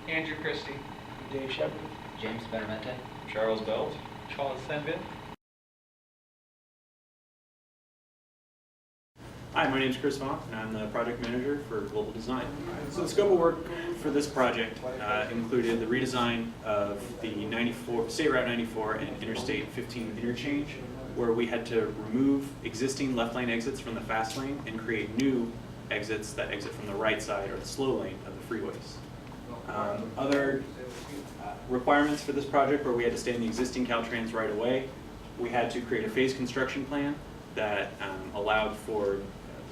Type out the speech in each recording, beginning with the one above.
Andrew Christy. Dave Shepard. James Benavente. Charles Belt. Charles Senvin. Hi, my name is Chris Vonk, and I'm the project manager for global design. So the scope of work for this project included the redesign of the State Route 94 and Interstate 15 interchange, where we had to remove existing left lane exits from the fast lane and create new exits that exit from the right side or the slow lane of the freeways. Other requirements for this project were we had to stay in the existing Caltrans right away. We had to create a phase construction plan that allowed for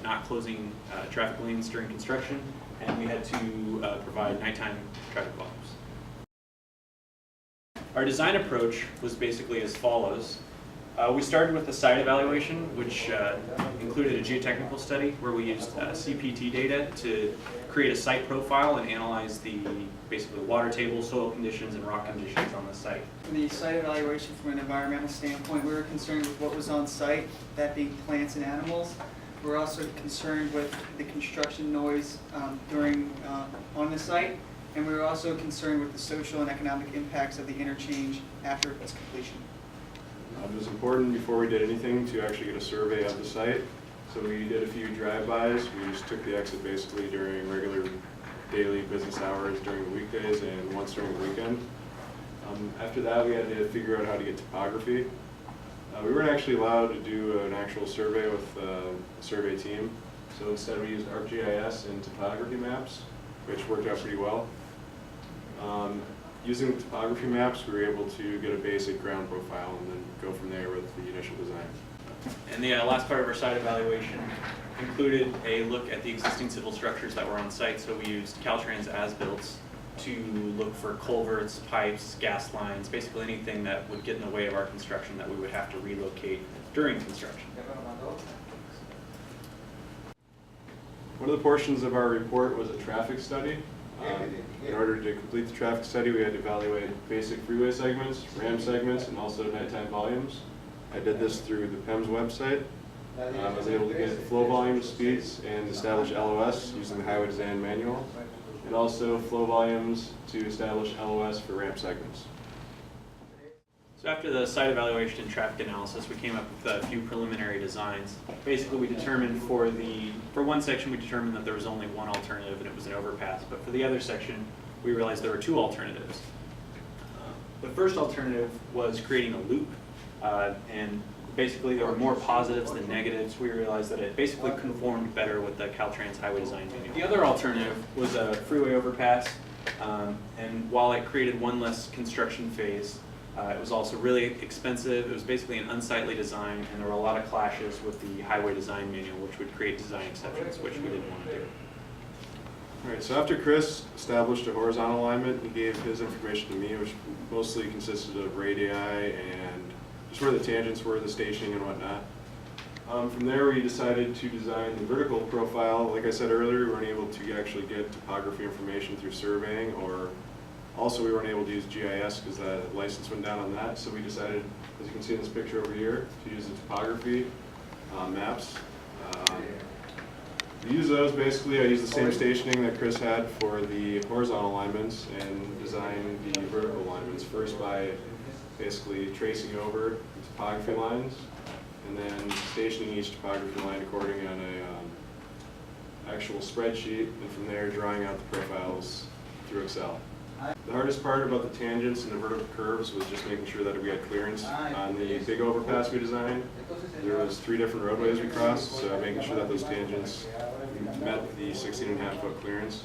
not closing traffic lanes during construction, and we had to provide nighttime traffic volumes. Our design approach was basically as follows. We started with a site evaluation, which included a geotechnical study where we used CPT data to create a site profile and analyze basically water table, soil conditions, and rock conditions on the site. For the site evaluation from an environmental standpoint, we were concerned with what was on site, that being plants and animals. We're also concerned with the construction noise on the site, and we were also concerned with the social and economic impacts of the interchange after its completion. It was important before we did anything to actually get a survey of the site. So we did a few drive-bys. We just took the exit basically during regular daily business hours during the weekdays and once during the weekend. After that, we had to figure out how to get topography. We weren't actually allowed to do an actual survey with the survey team. So instead we used ArcGIS and topography maps, which worked out pretty well. Using the topography maps, we were able to get a basic ground profile and then go from there with the initial design. And the last part of our site evaluation included a look at the existing civil structures that were on site. So we used Caltrans as-builts to look for culverts, pipes, gas lines, basically anything that would get in the way of our construction that we would have to relocate during construction. One of the portions of our report was a traffic study. In order to complete the traffic study, we had to evaluate basic freeway segments, RAM segments, and also nighttime volumes. I did this through the PEMS website. I was able to get flow volumes, speeds, and establish LOS using the highway design manual, and also flow volumes to establish LOS for ramp segments. So after the site evaluation and traffic analysis, we came up with a few preliminary designs. Basically, we determined for one section, we determined that there was only one alternative, and it was an overpass. But for the other section, we realized there were two alternatives. The first alternative was creating a loop, and basically there were more positives than negatives. We realized that it basically conformed better with the Caltrans highway design manual. The other alternative was a freeway overpass, and while it created one less construction phase, it was also really expensive. It was basically an unsightly design, and there were a lot of clashes with the highway design manual, which would create design exceptions, which we didn't want to do. All right, so after Chris established a horizontal alignment, he gave his information to me, which mostly consisted of radii and just where the tangents were, the stationing and whatnot. From there, we decided to design the vertical profile. Like I said earlier, we weren't able to actually get topography information through surveying, or also we weren't able to use GIS because the license went down on that. So we decided, as you can see in this picture over here, to use the topography maps. To use those, basically, I used the same stationing that Chris had for the horizontal alignments and designed the vertical alignments first by basically tracing over the topography lines and then stationing each topography line according on a actual spreadsheet, and from there drawing out the profiles through Excel. The hardest part about the tangents and the vertical curves was just making sure that we had clearance. On the big overpass we designed, there was 3 different roadways we crossed, so making sure that those tangents met the 16.5-foot clearance,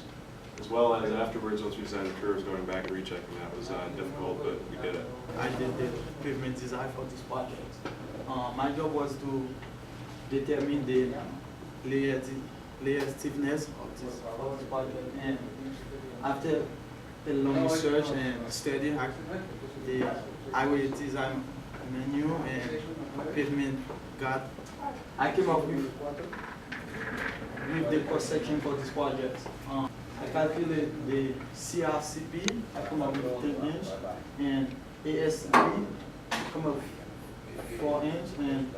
as well as afterwards, once we designed the curves, going back and rechecking that was difficult, but we did it. I did the pavement design for this project. My job was to determine the layer stiffness of this project, and after a long research and study, the highway design menu and pavement guide, I came up with the cross section for this project. I calculated the CRCP, I come up with 10 inch, and ASB, I come up with 4 inch, and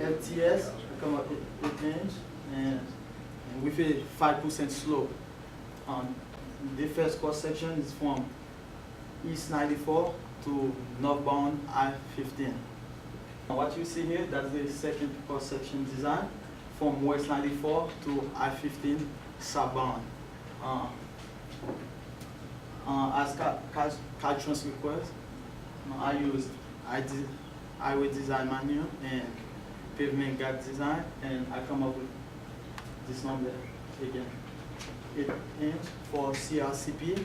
LTS, I come up with 8 inch, and with a 5% slope. the first cross section is from East 94 to northbound I-15. What you see here, that's the second cross section design from West 94 to I-15 southbound. As Caltrans request, I used highway design manual and pavement gap design, and I come up with this number again. 8 inch for CRCP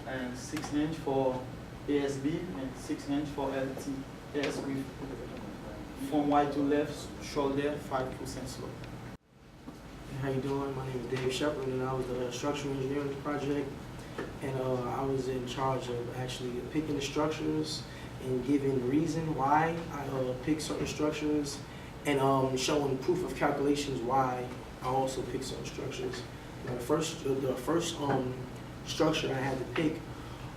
and 6 inch for ASB and 6 inch for LTS with from right to left shoulder 5% slope. How you doing? My name is Dave Shepard, and I was the structural engineer of the project. And I was in charge of actually picking the structures and giving reason why I picked certain structures, and showing proof of calculations why I also picked certain structures. The first structure I had to pick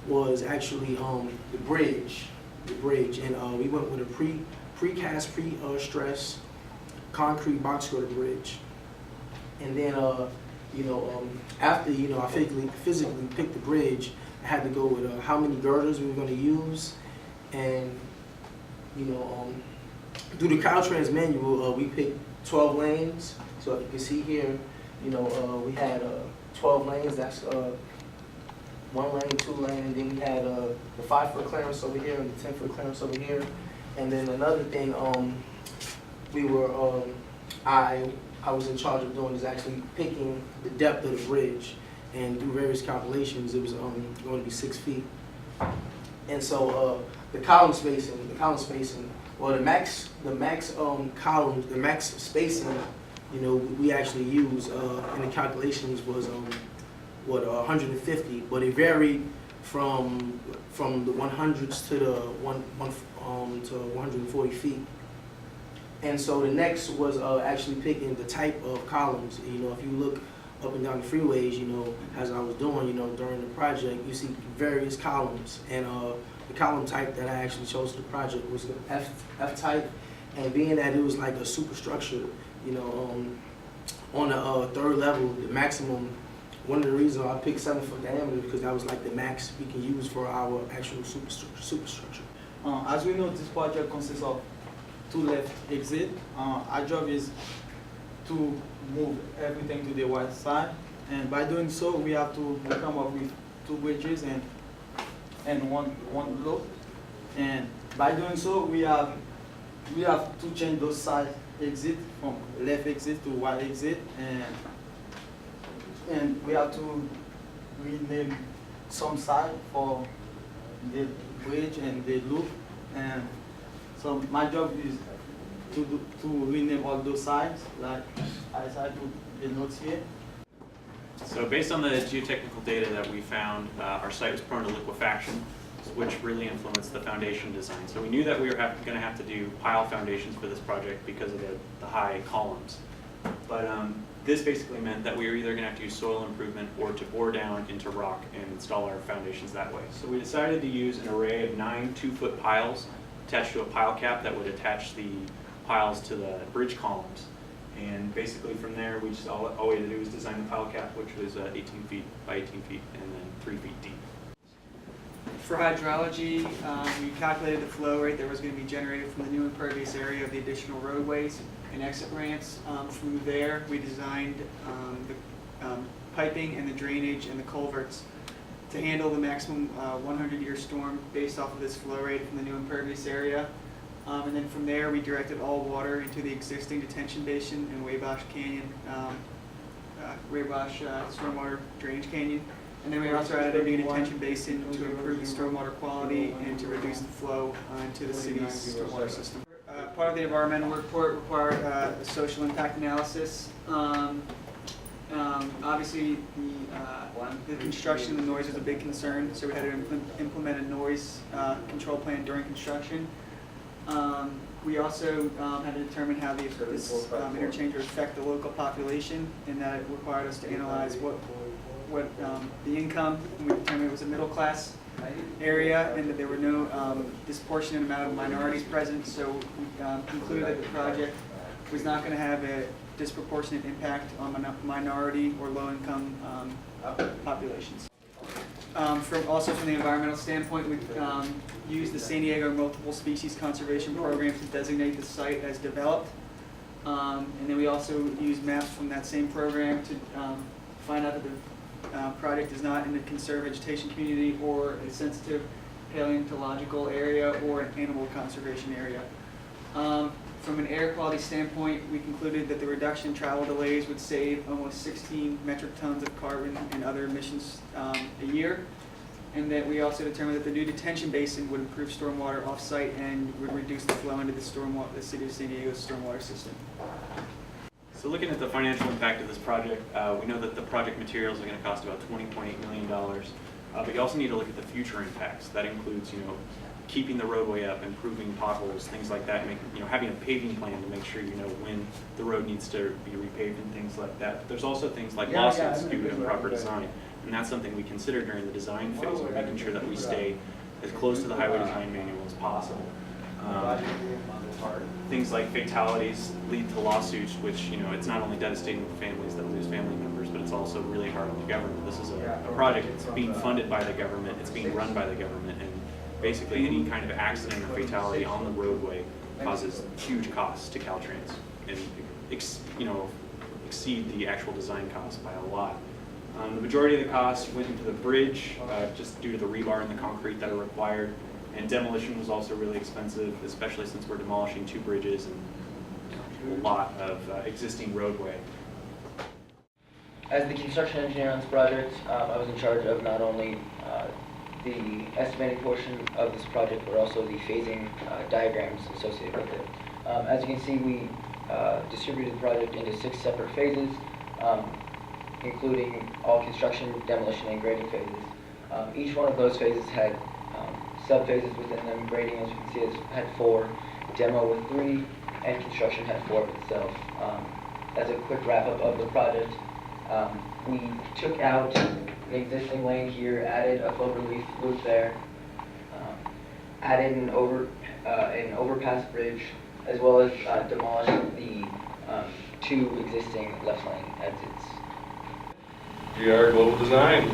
was actually the bridge, and we went with a precast, pre-stress concrete box girder bridge. And then, after, I physically picked the bridge, I had to go with how many girders we were going to use. And, through the Caltrans manual, we picked 12 lanes. So if you can see here, we had 12 lanes. That's 1 lane, 2 lane, and then we had the 5-foot clearance over here and the 10-foot clearance over here. And then another thing, I was in charge of doing is actually picking the depth of the bridge, and through various calculations, it was going to be 6 feet. And so the column spacing, well, the max columns, the max spacing, we actually use in the calculations was 150, but it varied from the 100s to the 140 feet. And so the next was actually picking the type of columns. If you look up and down the freeways, as I was doing, during the project, you see various columns. And the column type that I actually chose for the project was the F type. And being that it was like a superstructure, on the third level, the maximum, one of the reasons I picked 7-foot diameter because that was like the max we can use for our actual superstructure. As we know, this project consists of 2 left exit. Our job is to move everything to the right side, and by doing so, we have to come up with 2 bridges and one loop. And by doing so, we have to change those side exit from left exit to right exit, and we have to rename some side for the bridge and the loop. And so my job is to rename all those sides, like as I put the notes here. So based on the geotechnical data that we found, our site was prone to liquefaction, which really influenced the foundation design. So we knew that we were going to have to do pile foundations for this project because of the high columns. But this basically meant that we were either going to have to use soil improvement or to bore down into rock and install our foundations that way. So we decided to use an array of 9 2-foot piles attached to a pile cap that would attach the piles to the bridge columns. And basically from there, we just all we had to do was design the pile cap, which was 18 feet by 18 feet and then 3 feet deep. For hydrology, we calculated the flow rate that was going to be generated from the new impervious area of the additional roadways and exit ramps. From there, we designed the piping and the drainage and the culverts to handle the maximum 100-year storm based off of this flow rate from the new impervious area. And then from there, we directed all water into the existing detention basin in Wabash Canyon, stormwater drainage canyon. And then we also added a new detention basin to improve the stormwater quality and to reduce the flow into the city's stormwater system. Part of the environmental report required a social impact analysis. Obviously, the construction and the noise was a big concern, so we had to implement a noise control plan during construction. We also had to determine how this interchange would affect the local population, and that it required us to analyze what the income, and we determined it was a middle class area and that there were no disproportionate amount of minorities present, so we concluded that the project was not going to have a disproportionate impact on minority or low income populations. Also from the environmental standpoint, we used the San Diego Multiple Species Conservation Program to designate the site as developed. And then we also used maps from that same program to find out that the project is not in the conserved vegetation community or a sensitive paleontological area or an animal conservation area. From an air quality standpoint, we concluded that the reduction in travel delays would save almost 16 metric tons of carbon and other emissions a year. And that we also determined that the new detention basin would improve stormwater off-site and would reduce the flow into the city of San Diego's stormwater system. So looking at the financial impact of this project, we know that the project materials are going to cost about $20.8 million, but you also need to look at the future impacts. That includes, keeping the roadway up, improving potholes, things like that, having a paving plan to make sure you know when the road needs to be repaved and things like that. But there's also things like lawsuits due to improper design, and that's something we consider during the design phase, of making sure that we stay as close to the highway design manual as possible. Things like fatalities lead to lawsuits, which, it's not only devastating for families that lose family members, but it's also really hard on the government. This is a project that's being funded by the government, it's being run by the government, and basically any kind of accident or fatality on the roadway causes huge costs to Caltrans and exceed the actual design cost by a lot. The majority of the costs went into the bridge just due to the rebar and the concrete that are required, and demolition was also really expensive, especially since we're demolishing 2 bridges and a lot of existing roadway. As the construction engineer on this project, I was in charge of not only the estimating portion of this project, but also the phasing diagrams associated with it. As you can see, we distributed the project into 6 separate phases, including all construction, demolition, and grading phases. Each one of those phases had sub-phases within them. Grading, as you can see, had 4, demo with 3, and construction had 4 of itself. As a quick wrap-up of the project, we took out an existing lane here, added a cloverleaf loop there, added an overpass bridge, as well as demolished the 2 existing left lane exits. We are global design.